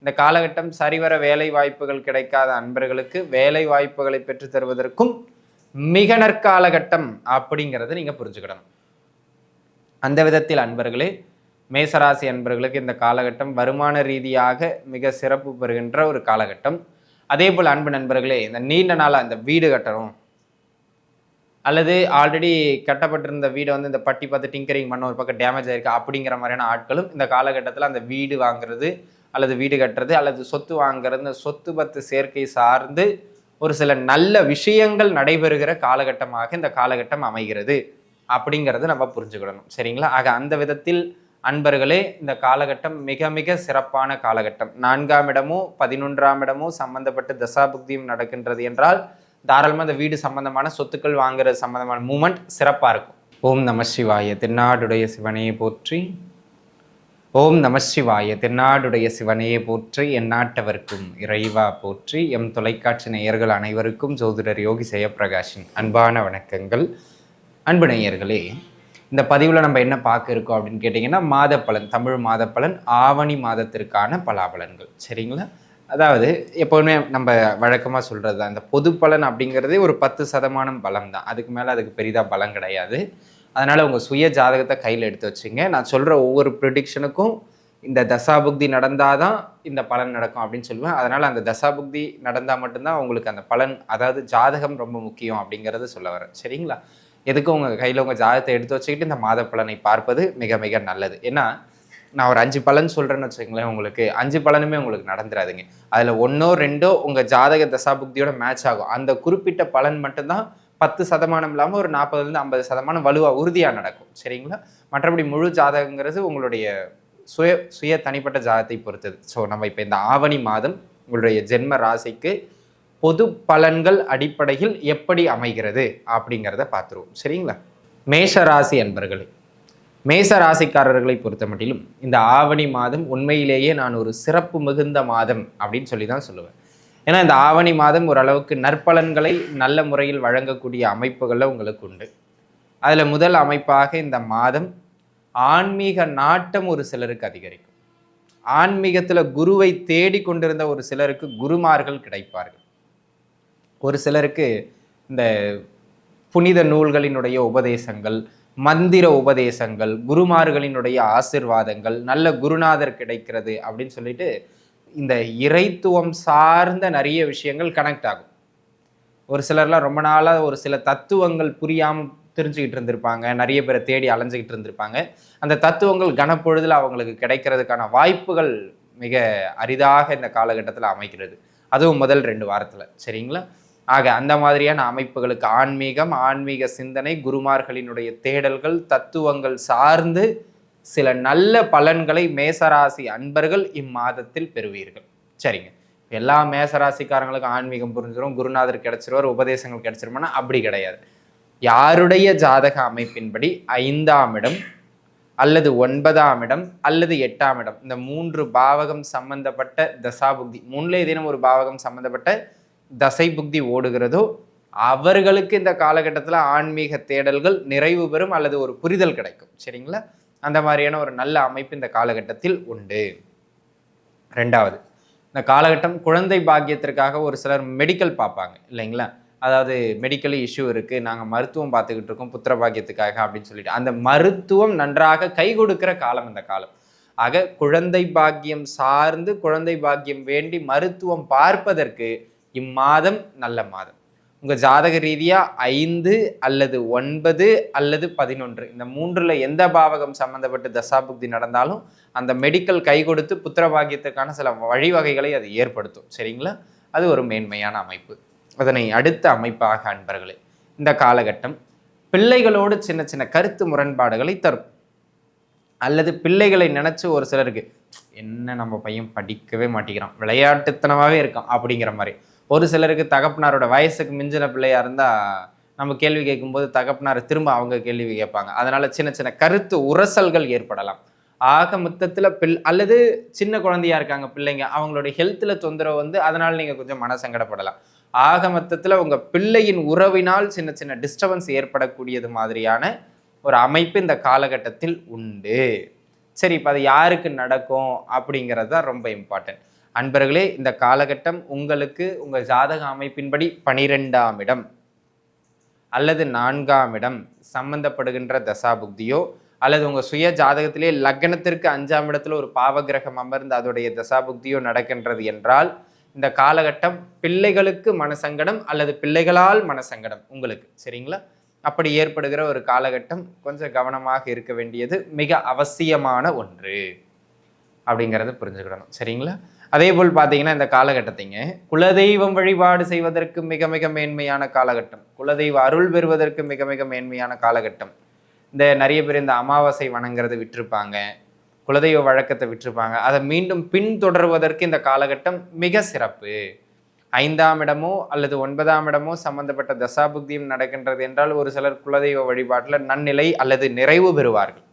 இந்த காலகட்டம் சரிவர வேலை வாய்ப்புகள் கிடைக்காத அன்பர்களுக்கு வேலை வாய்ப்புகளை பெற்று தருவதற்கும் மிக நற்காலகட்டம் அப்படிங்கிறத நீங்க புரிஞ்சுக்கிடணும். அந்த விதத்தில் அன்பர்களே, மேசராசி அன்பர்களுக்கு இந்த காலகட்டம் வருமான ரீதியாக மிக சிறப்பு பெறுகின்ற ஒரு காலகட்டம். அதே போல் அன்பு நண்பர்களே, இந்த நீண்ட நாளா இந்த வீடு கட்டணும் அல்லது ஆல்ரெடி கட்டப்பட்டிருந்த வீடை வந்து இந்த பட்டி பார்த்து டிங்கரிங் பண்ண ஒரு பக்கம் டேமேஜ் ஆயிருக்கு அப்படிங்கிற மாதிரியான ஆட்களும் இந்த காலகட்டத்தில் அந்த வீடு வாங்குறது அல்லது வீடு கட்டுறது அல்லது சொத்து வாங்குறது, இந்த சொத்து பத்து சேர்க்கை சார்ந்து ஒரு சில நல்ல விஷயங்கள் நடைபெறுகிற காலகட்டமாக இந்த காலகட்டம் அமைகிறது அப்படிங்கிறது நம்ம புரிஞ்சுக்கிடணும். சரிங்களா? ஆக அந்த விதத்தில் அன்பர்களே, இந்த காலகட்டம் மிக மிக சிறப்பான காலகட்டம். 4ஆம் இடமோ 11ஆம் இடமோ சம்பந்தப்பட்ட தசாபுக்தியும் நடக்கின்றது என்றால் தாராளமாக இந்த வீடு சம்பந்தமான சொத்துக்கள் வாங்குறது சம்பந்தமான மூமெண்ட் சிறப்பாக இருக்கும். ஓம் நம சிவாய. தென்னாடுடைய சிவனையை போற்றி. ஓம் நம சிவாய. தென்னாடுடைய சிவனையை போற்றி. எந்நாட்டவர்க்கும் இறைவா போற்றி. எம் தொலைக்காட்சி நேயர்கள் அனைவருக்கும் ஜோதிடர் யோகி ஜெயப்பிரகாஷின் அன்பான வணக்கங்கள். அன்பு நேயர்களே, இந்த பதிவில் நம்ம என்ன பார்க்க இருக்கோம் அப்படின்னு கேட்டிங்கன்னா, மாத பலன், தமிழ் மாத பலன், ஆவணி மாதத்திற்கான பலாபலன்கள். சரிங்களா? அதாவது எப்போவுமே நம்ம வழக்கமாக சொல்கிறது தான், இந்த பொது பலன் அப்படிங்கிறதே ஒரு 10% பலம் தான். அதுக்கு மேலே அதுக்கு பெரிதாக பலம் கிடையாது. அதனால் உங்கள் சுய ஜாதகத்தை கையில் எடுத்து வச்சுங்க. நான் சொல்கிற ஒவ்வொரு ப்ரிடிக்ஷனுக்கும் இந்த தசாபுக்தி நடந்தால் தான் இந்த பலன் நடக்கும் அப்படின்னு சொல்லுவேன். அதனால் அந்த தசாபுக்தி நடந்தால் மட்டும்தான் உங்களுக்கு அந்த பலன், அதாவது ஜாதகம் ரொம்ப முக்கியம் அப்படிங்கிறத சொல்ல வரேன். சரிங்களா? எதுக்கும் உங்கள் கையில் உங்கள் ஜாதகத்தை எடுத்து வச்சுக்கிட்டு இந்த மாத பலனை பார்ப்பது மிக மிக நல்லது. ஏன்னா நான் ஒரு 5 பலன் சொல்கிறேன்னு வச்சுக்கங்களேன், உங்களுக்கு 5 பலனுமே உங்களுக்கு நடந்துடாதுங்க. அதில் 1ஓ 2ஓ உங்கள் ஜாதக தசாபுக்தியோட மேட்ச் ஆகும். அந்த குறிப்பிட்ட பலன் மட்டும்தான் 10% இல்லாமல் ஒரு 40% 50% வலுவாக உறுதியாக நடக்கும். சரிங்களா? மற்றபடி முழு ஜாதகங்கிறது உங்களுடைய சுய தனிப்பட்ட ஜாதகத்தை பொறுத்தது. ஸோ நம்ம இப்போ இந்த ஆவணி மாதம் உங்களுடைய ஜென்ம ராசிக்கு பொது பலன்கள் அடிப்படையில் எப்படி அமைகிறது அப்படிங்கிறத பார்த்துருவோம். சரிங்களா? மேஷ ராசி அன்பர்களே, மேச ராசிக்காரர்களை பொறுத்த மட்டிலும் இந்த ஆவணி மாதம் உண்மையிலேயே நான் ஒரு சிறப்பு மிகுந்த மாதம் அப்படின்னு சொல்லி தான் சொல்லுவேன். ஏன்னா இந்த ஆவணி மாதம் ஓரளவுக்கு நற்பலன்களை நல்ல முறையில் வழங்கக்கூடிய அமைப்புகளில் உங்களுக்கு உண்டு. அதில் முதல் அமைப்பாக இந்த மாதம் ஆன்மீக நாட்டம் ஒரு சிலருக்கு அதிகரிக்கும். ஆன்மீகத்தில் குருவை தேடி கொண்டிருந்த ஒரு சிலருக்கு குருமார்கள் கிடைப்பார்கள். ஒரு சிலருக்கு இந்த புனித நூல்களினுடைய உபதேசங்கள், மந்திர உபதேசங்கள், குருமார்களினுடைய ஆசிர்வாதங்கள், நல்ல குருநாதர் கிடைக்கிறது அப்படின்னு சொல்லிட்டு இந்த இறைத்துவம் சார்ந்த நிறைய விஷயங்கள் கனெக்ட் ஆகும். ஒரு சிலர்லாம் ரொம்ப நாளாக ஒரு சில தத்துவங்கள் புரியாமல் தெரிஞ்சுக்கிட்டு இருந்திருப்பாங்க, நிறைய பேரை தேடி அலைஞ்சிக்கிட்டு இருந்திருப்பாங்க. அந்த தத்துவங்கள் கனப்பொழுதில் அவங்களுக்கு கிடைக்கிறதுக்கான வாய்ப்புகள் மிக அரிதாக இந்த காலகட்டத்தில் அமைக்கிறது. அதுவும் முதல் 2 வாரத்தில். சரிங்களா? ஆக அந்த மாதிரியான அமைப்புகளுக்கு ஆன்மீகம், ஆன்மீக சிந்தனை, குருமார்களினுடைய தேடல்கள், தத்துவங்கள் சார்ந்து சில நல்ல பலன்களை மேசராசி அன்பர்கள் இம்மாதத்தில் பெறுவீர்கள். சரிங்க, எல்லா மேசராசிக்காரங்களுக்கும் ஆன்மீகம் புரிஞ்சிடும், குருநாதர் கிடைச்சிருவார், உபதேசங்கள் கிடைச்சிருமானா அப்படி கிடையாது. யாருடைய ஜாதக அமைப்பின்படி 5ஆம் இடம் அல்லது 9ஆம் இடம் அல்லது 8ஆம் இடம், இந்த 3 பாவகம் சம்பந்தப்பட்ட தசாபுக்தி, 3லே ஏதேனும் ஒரு பாவகம் சம்பந்தப்பட்ட தசை புக்தி ஓடுகிறதோ அவர்களுக்கு இந்த காலகட்டத்தில் ஆன்மீக தேடல்கள் நிறைவு பெறும் அல்லது ஒரு புரிதல் கிடைக்கும். சரிங்களா? அந்த மாதிரியான ஒரு நல்ல அமைப்பு இந்த காலகட்டத்தில் உண்டு. 2வது, இந்த காலகட்டம் குழந்தை பாக்கியத்திற்காக ஒரு சிலர் மெடிக்கல் பார்ப்பாங்க இல்லைங்களா? அதாவது மெடிக்கல் இஷ்யூ இருக்குது, நாங்கள் மருத்துவம் பார்த்துக்கிட்டு இருக்கோம் புத்திர பாக்கியத்துக்காக அப்படின்னு சொல்லிட்டு அந்த மருத்துவம் நன்றாக கை கொடுக்கிற காலம் இந்த காலம். ஆக குழந்தை பாக்கியம் சார்ந்து குழந்தை பாக்கியம் வேண்டி மருத்துவம் பார்ப்பதற்கு இம்மாதம் நல்ல மாதம். உங்கள் ஜாதக ரீதியாக 5 அல்லது 9 அல்லது 11 இந்த 3ல் எந்த பாவகம் சம்பந்தப்பட்டு தசாபுக்தி நடந்தாலும் அந்த மெடிக்கல் கை கொடுத்து புத்திர பாக்கியத்துக்கான சில வழிவகைகளை அது ஏற்படுத்தும். சரிங்களா? அது ஒரு மேன்மையான அமைப்பு. அதனை அடுத்த அமைப்பாக அன்பர்களே, இந்த காலகட்டம் பிள்ளைகளோடு சின்ன சின்ன கருத்து முரண்பாடுகளை தரும். அல்லது பிள்ளைகளை நினைச்சு ஒரு சிலருக்கு என்ன நம்ம பையன் படிக்கவே மாட்டேங்கிறான், விளையாட்டுத்தனமாகவே இருக்கான் அப்படிங்கிற மாதிரி. ஒரு சிலருக்கு தகப்பனாரோட வயசுக்கு மிஞ்சின பிள்ளையா இருந்தால் நம்ம கேள்வி கேட்கும்போது தகப்பனார் திரும்ப அவங்க கேள்வி கேட்பாங்க. அதனால சின்ன சின்ன கருத்து உரசல்கள் ஏற்படலாம். ஆக மொத்தத்தில் அல்லது சின்ன குழந்தையா இருக்காங்க பிள்ளைங்க, அவங்களுடைய ஹெல்த்தில் தொந்தரவு வந்து அதனால நீங்கள் கொஞ்சம் மனசங்கடப்படலாம். ஆக மொத்தத்தில் உங்கள் பிள்ளையின் உறவினால் சின்ன சின்ன டிஸ்டர்பன்ஸ் ஏற்படக்கூடியது மாதிரியான ஒரு அமைப்பு இந்த காலகட்டத்தில் உண்டு. சரி, இப்போ அது யாருக்கு நடக்கும் அப்படிங்கிறது தான் ரொம்ப இம்பார்ட்டன்ட். அன்பர்களே, இந்த காலகட்டம் உங்களுக்கு உங்கள் ஜாதக அமைப்பின்படி 12ஆம் இடம் அல்லது 4ஆம் இடம் சம்பந்தப்படுகின்ற தசாபுக்தியோ அல்லது உங்க சுய ஜாதகத்திலே லக்னத்திற்கு 5ஆம் இடத்துல ஒரு பாவகிரகம் அமர்ந்து அதோடைய தசாபுக்தியோ நடக்கின்றது என்றால் இந்த காலகட்டம் பிள்ளைகளுக்கு மனசங்கடம் அல்லது பிள்ளைகளால் மனசங்கடம் உங்களுக்கு, சரிங்களா? அப்படி ஏற்படுகிற ஒரு காலகட்டம். கொஞ்சம் கவனமாக இருக்க வேண்டியது மிக அவசியமான ஒன்று அப்படிங்கிறத புரிஞ்சுக்கிடணும், சரிங்களா? அதே போல் பார்த்தீங்கன்னா இந்த காலகட்டத்தைங்க குலதெய்வம் வழிபாடு செய்வதற்கு மிக மிக மேன்மையான காலகட்டம், குலதெய்வ அருள் பெறுவதற்கு மிக மிக மேன்மையான காலகட்டம். இந்த நிறைய பேர் இந்த அமாவாசை வணங்குறதை விட்டுருப்பாங்க, குலதெய்வ வழக்கத்தை விட்டுருப்பாங்க. அதை மீண்டும் பின்தொடர்வதற்கு இந்த காலகட்டம் மிக சிறப்பு. 5ஆம் இடமோ அல்லது 9ஆம் இடமோ சம்பந்தப்பட்ட தசாபுக்தியும் நடக்கின்றது என்றால் ஒரு சிலர் குலதெய்வ வழிபாட்டில் நன்னிலை அல்லது நிறைவு பெறுவார்கள்.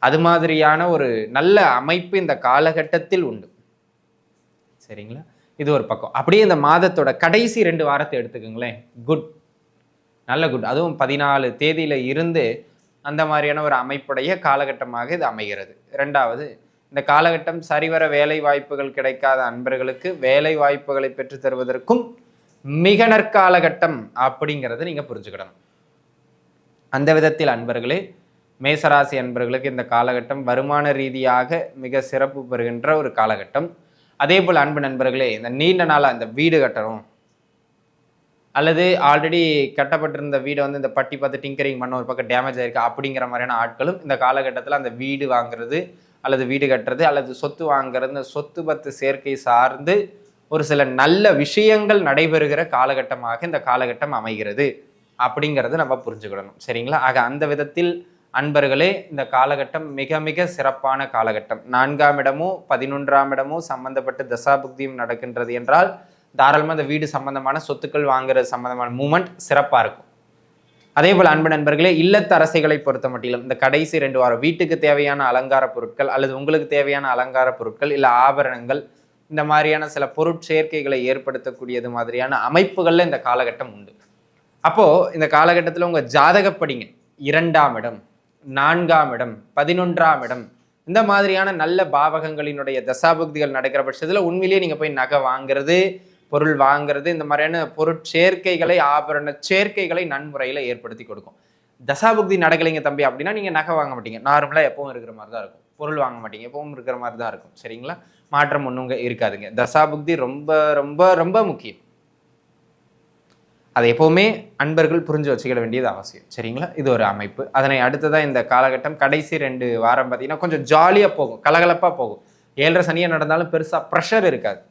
அது மாதிரியான ஒரு நல்ல அமைப்பு இந்த காலகட்டத்தில் உண்டு, சரிங்களா? இது ஒரு பக்கம். அப்படியே இந்த மாதத்தோட கடைசி 2 வாரத்தை எடுத்துக்கோங்களேன், குட், நல்ல குட். அதுவும் 14 தேதியில இருந்து அந்த மாதிரியான ஒரு அமைப்புடைய காலகட்டமாக இது அமைகிறது. 2வது, இந்த காலகட்டம் சரிவர வேலை வாய்ப்புகள் கிடைக்காத அன்பர்களுக்கு வேலை வாய்ப்புகளை பெற்று தருவதற்கும் மிக நற்காலகட்டம் அப்படிங்கிறத நீங்க புரிஞ்சுக்கிடணும். அந்த விதத்தில் அன்பர்களே, மேசராசி அன்பர்களுக்கு இந்த காலகட்டம் வருமான ரீதியாக மிக சிறப்பு பெறுகின்ற ஒரு காலகட்டம். அதே போல் அன்பு நண்பர்களே, இந்த நீண்ட நாளாக இந்த வீடு கட்டணும் அல்லது ஆல்ரெடி கட்டப்பட்டிருந்த வீடை வந்து இந்த பட்டி பார்த்து டிங்கரிங் பண்ண ஒரு பக்கம் டேமேஜ் ஆயிருக்கு அப்படிங்கிற மாதிரியான ஆட்களும் இந்த காலகட்டத்தில் அந்த வீடு வாங்குறது அல்லது வீடு கட்டுறது அல்லது சொத்து வாங்குறது, இந்த சொத்து பத்து சேர்க்கை சார்ந்து ஒரு சில நல்ல விஷயங்கள் நடைபெறுகிற காலகட்டமாக இந்த காலகட்டம் அமைகிறது அப்படிங்கிறது நம்ம புரிஞ்சுக்கிடணும், சரிங்களா? ஆக அந்த விதத்தில் அன்பர்களே, இந்த காலகட்டம் மிக மிக சிறப்பான காலகட்டம். 4ஆம் இடமோ 11ஆம் இடமோ சம்பந்தப்பட்ட தசாபுக்தியும் நடக்கின்றது என்றால் தாராளமாக இந்த வீடு சம்பந்தமான சொத்துக்கள் வாங்குற சம்பந்தமான மூமெண்ட் சிறப்பாக இருக்கும். அதே போல் அன்பு நண்பர்களே, இல்லத்தரசைகளை பொறுத்த மட்டிலும் இந்த கடைசி 2 வாரம் வீட்டுக்கு தேவையான அலங்கார பொருட்கள் அல்லது உங்களுக்கு தேவையான அலங்கார பொருட்கள் இல்லை ஆபரணங்கள், இந்த மாதிரியான சில பொருட்சேர்க்கைகளை ஏற்படுத்தக்கூடியது மாதிரியான அமைப்புகள்ல இந்த காலகட்டம் உண்டு. அப்போ இந்த காலகட்டத்தில் உங்க ஜாதகப்படிங்க 2ஆம் இடம், 4ஆம் இடம், 11ஆம் இடம், இந்த மாதிரியான நல்ல பாவகங்களினுடைய தசாபுக்திகள் நடக்கிற பட்சத்தில் உண்மையிலேயே நீங்க போய் நகை வாங்குறது, பொருள் வாங்குறது, இந்த மாதிரியான பொருட்சேர்க்கைகளை, ஆபரண சேர்க்கைகளை நன்முறையில் ஏற்படுத்தி கொடுக்கும். தசாபுக்தி நடக்கலைங்க தம்பி அப்படின்னா நீங்கள் நகை வாங்க மாட்டீங்க, நார்மலாக எப்பவும் இருக்கிற மாதிரி தான் இருக்கும். பொருள் வாங்க மாட்டீங்க, எப்பவும் இருக்கிற மாதிரி தான் இருக்கும், சரிங்களா? மாற்றம் ஒன்றுங்க இருக்காதுங்க. தசாபுக்தி ரொம்ப ரொம்ப ரொம்ப முக்கியம். அதை எப்போவுமே அன்பர்கள் புரிஞ்சு வச்சுக்கிட வேண்டியது அவசியம், சரிங்களா? இது ஒரு அமைப்பு. அதனை அடுத்ததான் இந்த காலகட்டம் கடைசி 2 வாரம் பார்த்தீங்கன்னா கொஞ்சம் ஜாலியாக போகும், கலகலப்பாக போகும். 7.5 சனியாக நடந்தாலும் பெருசாக ப்ரெஷர் இருக்காது.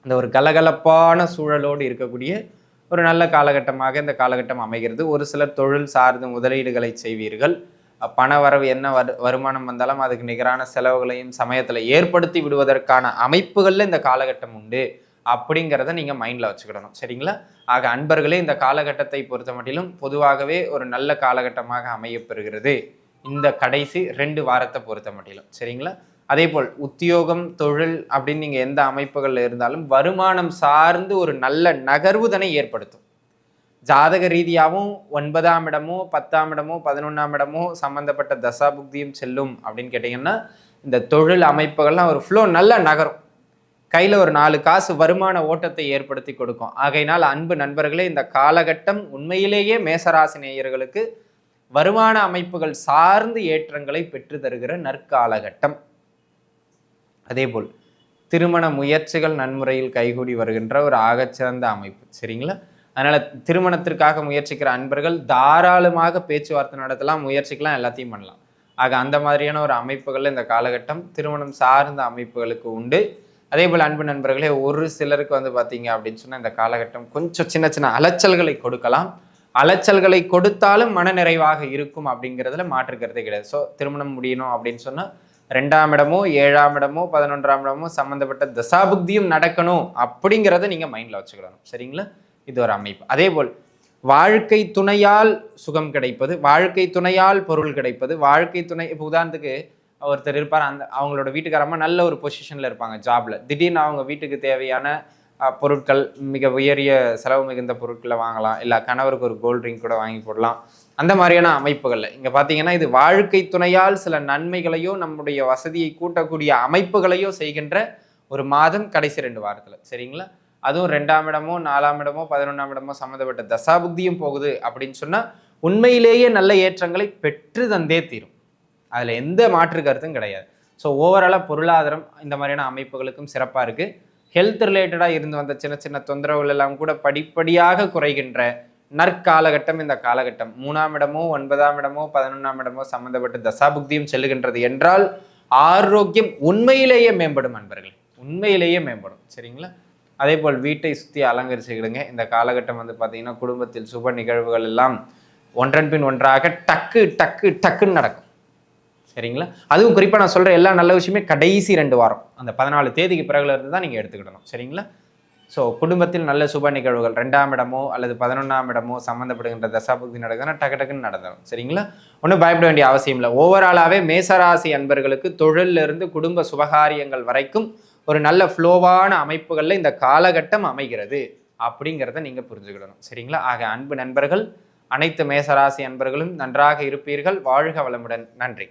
இந்த ஒரு கலகலப்பான சூழலோடு இருக்கக்கூடிய ஒரு நல்ல காலகட்டமாக இந்த காலகட்டம் அமைகிறது. ஒரு சிலர் தொழில் சார்ந்த முதலீடுகளை செய்வீர்கள். பண வரவு என்ன வருமானம் வந்தாலும் அதுக்கு நிகரான செலவுகளையும் சமயத்தில் ஏற்படுத்தி விடுவதற்கான அமைப்புகளில் இந்த காலகட்டம் உண்டு அப்படிங்கிறத நீங்கள் மைண்டில் வச்சுக்கிடணும், சரிங்களா? ஆக அன்பர்களே, இந்த காலகட்டத்தை பொறுத்த மட்டிலும் பொதுவாகவே ஒரு நல்ல காலகட்டமாக அமையப்பெறுகிறது இந்த கடைசி 2 வாரத்தை பொறுத்த மட்டிலும், சரிங்களா? அதே போல் உத்தியோகம், தொழில் அப்படின்னு நீங்கள் எந்த அமைப்புகளில் இருந்தாலும் வருமானம் சார்ந்து ஒரு நல்ல நகர்வுதனை ஏற்படுத்தும். ஜாதக ரீதியாகவும் 9ஆம் இடமோ 10ஆம் இடமோ 11ஆம் இடமோ சம்பந்தப்பட்ட தசாபுக்தியும் செல்லும் அப்படின்னு கேட்டிங்கன்னா இந்த தொழில் அமைப்புகள்லாம் ஒரு ஃப்ளோ நல்லா நகரும், கையில் ஒரு 4 காசு வருமான ஓட்டத்தை ஏற்படுத்தி கொடுக்கும். ஆகையினால் அன்பு நண்பர்களே, இந்த காலகட்டம் உண்மையிலேயே மேசராசி நேயர்களுக்கு வருமான அமைப்புகள் சார்ந்து ஏற்றங்களை பெற்று தருகிற நற்காலகட்டம். அதேபோல் திருமண முயற்சிகள் நன்முறையில் கைகூடி வருகின்ற ஒரு ஆகச்சிறந்த அமைப்பு, சரிங்களா? அதனால திருமணத்திற்காக முயற்சிக்கிற அன்பர்கள் தாராளமாக பேச்சுவார்த்தை நடத்தலாம், முயற்சிக்கலாம், எல்லாத்தையும் பண்ணலாம். ஆக அந்த மாதிரியான ஒரு அமைப்புகள் இந்த காலகட்டம் திருமணம் சார்ந்த அமைப்புகளுக்கு உண்டு. அதே போல் அன்பு நண்பர்களே, ஒரு சிலருக்கு வந்து பார்த்தீங்க அப்படின்னு சொன்னால் இந்த காலகட்டம் கொஞ்சம் சின்ன சின்ன அலைச்சல்களை கொடுக்கலாம். அலைச்சல்களை கொடுத்தாலும் மனநிறைவாக இருக்கும் அப்படிங்கிறதுல மாற்றுக்கிறதே கிடையாது. ஸோ திருமணம் முடியணும் அப்படின்னு சொன்னால் 2ஆம் இடமோ 7ஆம் இடமோ 11ஆம் இடமோ சம்மந்தப்பட்ட தசாபுக்தியும் நடக்கணும் அப்படிங்கிறத நீங்கள் மைண்டில் வச்சுக்கிடணும், சரிங்களா? இது ஒரு அமைப்பு. அதே போல் வாழ்க்கை துணையால் சுகம் கிடைப்பது, வாழ்க்கை துணையால் பொருள் கிடைப்பது, வாழ்க்கை துணை, இப்போ உதாரணத்துக்கு ஒருத்தர் இருப்பார், அந்த அவங்களோட வீட்டுக்காரம்மா நல்ல ஒரு பொசிஷனில் இருப்பாங்க ஜாப்ல, திடீர்னு அவங்க வீட்டுக்கு தேவையான பொருட்கள் மிக உயரிய செலவு மிகுந்த பொருட்களை வாங்கலாம், இல்லை கணவருக்கு ஒரு கோல்ட் ட்ரிங்க் கூட வாங்கி போடலாம். அந்த மாதிரியான அமைப்புகள்ல இங்க பாத்தீங்கன்னா இது வாழ்க்கை துணையால் சில நன்மைகளையோ நம்முடைய வசதியை கூட்டக்கூடிய அமைப்புகளையோ செய்கின்ற ஒரு மாதம் கடைசி 2 வாரத்தில், சரிங்களா? அதுவும் 2ஆம் இடமோ 4ஆம் இடமோ 11ஆம் இடமோ சம்மந்தப்பட்ட தசாபுக்தியும் போகுது அப்படின்னு சொன்னால் உண்மையிலேயே நல்ல ஏற்றங்களை பெற்று தந்தே தீரும். அதில் எந்த மாற்று கருத்தும் கிடையாது. ஸோ ஓவராலாக பொருளாதாரம் இந்த மாதிரியான அமைப்புகளுக்கும் சிறப்பாக இருக்குது. ஹெல்த் ரிலேட்டடாக இருந்து வந்த சின்ன சின்ன தொந்தரவுகள் எல்லாம் கூட படிப்படியாக குறைகின்ற நற்காலகட்டம் இந்த காலகட்டம். 3ஆம் இடமோ 9ஆம் இடமோ 11ஆம் இடமோ சம்மந்தப்பட்ட தசாபுக்தியும் செல்லுகின்றது என்றால் ஆரோக்கியம் உண்மையிலேயே மேம்படும் அன்பர்களே, உண்மையிலேயே மேம்படும், சரிங்களா? அதே போல் வீட்டை சுற்றி அலங்கரிச்சுக்கிடுங்க. இந்த காலகட்டம் வந்து பார்த்தீங்கன்னா குடும்பத்தில் சுப நிகழ்வுகள் எல்லாம் ஒன்றன் பின் ஒன்றாக டக்கு டக்கு டக்குன்னு நடக்கும், சரிங்களா? அதுவும் குறிப்பாக நான் சொல்கிற எல்லா நல்ல விஷயமே கடைசி 2 வாரம், அந்த 14 தேதிக்கு பிறகுல இருந்து தான் நீங்கள் எடுத்துக்கிடணும், சரிங்களா? ஸோ குடும்பத்தில் நல்ல சுப நிகழ்வுகள் 2ஆம் இடமோ அல்லது 11ஆம் இடமோ சம்மந்தப்படுகின்ற தசாபுக்தி நடக்குதுன்னா டக்கு டக்குன்னு நடந்துடும், சரிங்களா? ஒன்றும் பயப்பட வேண்டிய அவசியம் இல்லை. ஓவராலாகவே மேசராசி அன்பர்களுக்கு தொழிலிருந்து குடும்ப சுபகாரியங்கள் வரைக்கும் ஒரு நல்ல ஃப்ளோவான அமைப்புகளில் இந்த காலகட்டம் அமைகிறது அப்படிங்கிறத நீங்கள் புரிஞ்சுக்கிடணும், சரிங்களா? ஆக அன்பு நண்பர்கள், அனைத்து மேசராசி அன்பர்களும் நன்றாக இருப்பீர்கள். வாழ்க வளமுடன். நன்றி.